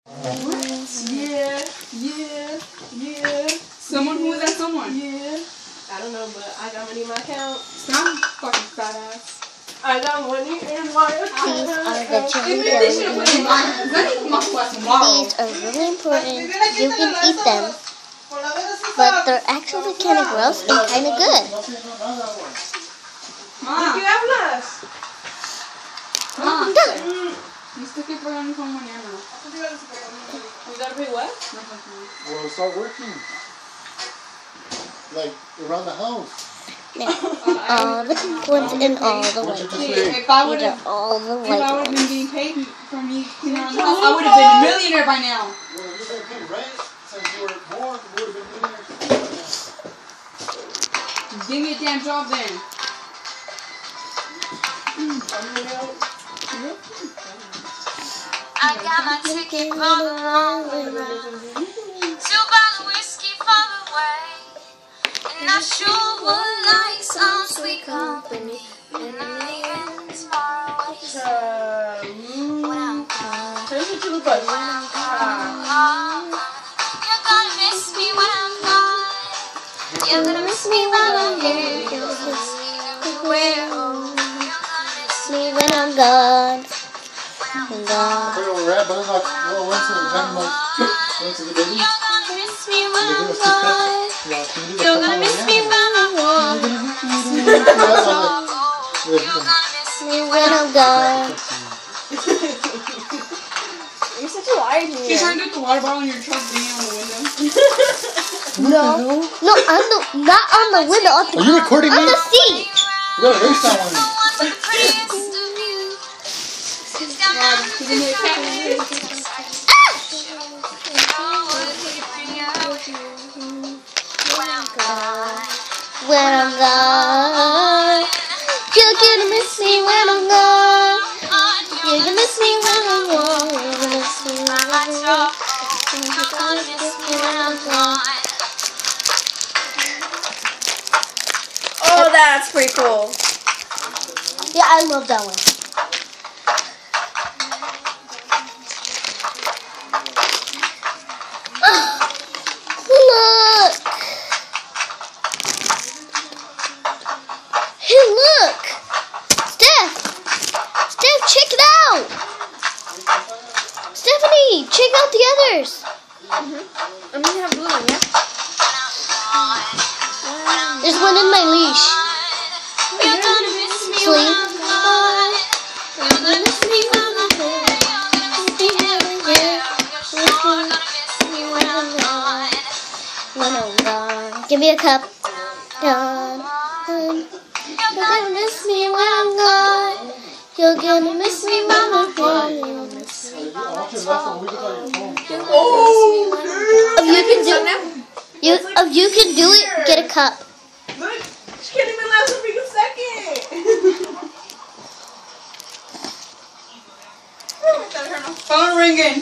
Yeah. Someone, who is that someone? Yeah. I don't know, but I got money in my account. Some fucking fat ass. I got money in my account. These are the chili They should have belly. put it in mine. Cause I need my class tomorrow. These are really important. You can eat them, but they're actually kind of gross and kind of good. Mom. ¿Qué hablas? Mom. Go. You still keep pagando con mañana. We gotta pay what? Well, start working. Like around the house. All the pink ones and all the white ones. If I would These are have, all the if white I would have been ones. getting paid for me cleaning around the house, I would have been a millionaire by now. Well, you're going to pay rent since you were born. You would have been living there. Give me a damn job then. I got my ticket for the long way round. 2 bottles of whiskey for the way. And I sure would like some sweet company. And I'm leaving tomorrow. When I'm gone. You're gonna miss me when I'm gone. You're gonna miss me while I'm here. You're gonna miss me everywhere. You're gonna miss Me when I'm gone. when I'm Gone. Pero we're at, but like, well, once to the baby. You're gonna miss me when I'm gone. Yeah, You're gonna miss me when I'm gone. Me when I'm gone. You're such a liar to me. She's trying to get the water bottle in your truck hanging on the window. No, not on the window. On the, Are you recording on me? the seat. We gotta erase that one. When I'm gone, you're gonna miss me when I'm gone. You're gonna miss me when I'm gone. You're gonna miss me when I'm gone. Oh, that's pretty cool. Yeah, I love that one. Look! Hey, look! Steph, check it out! Stephanie, check out the others. I'm gonna have blue one, yeah? There's one in my leash. You're gonna miss me Sleep. when I'm gone. You're gonna miss me when I'm gone. You're gonna miss me everywhere. You're sure gonna miss me when I'm gone. When I'm gone. Give me a cup. Gone. You're gonna miss me when I'm gone. You're gonna miss me when I'm gone. You'll miss me. I want you to laugh when we get on your phone. If you can do it, get a cup. Look, she can't even last a freaking second. Phone ringing.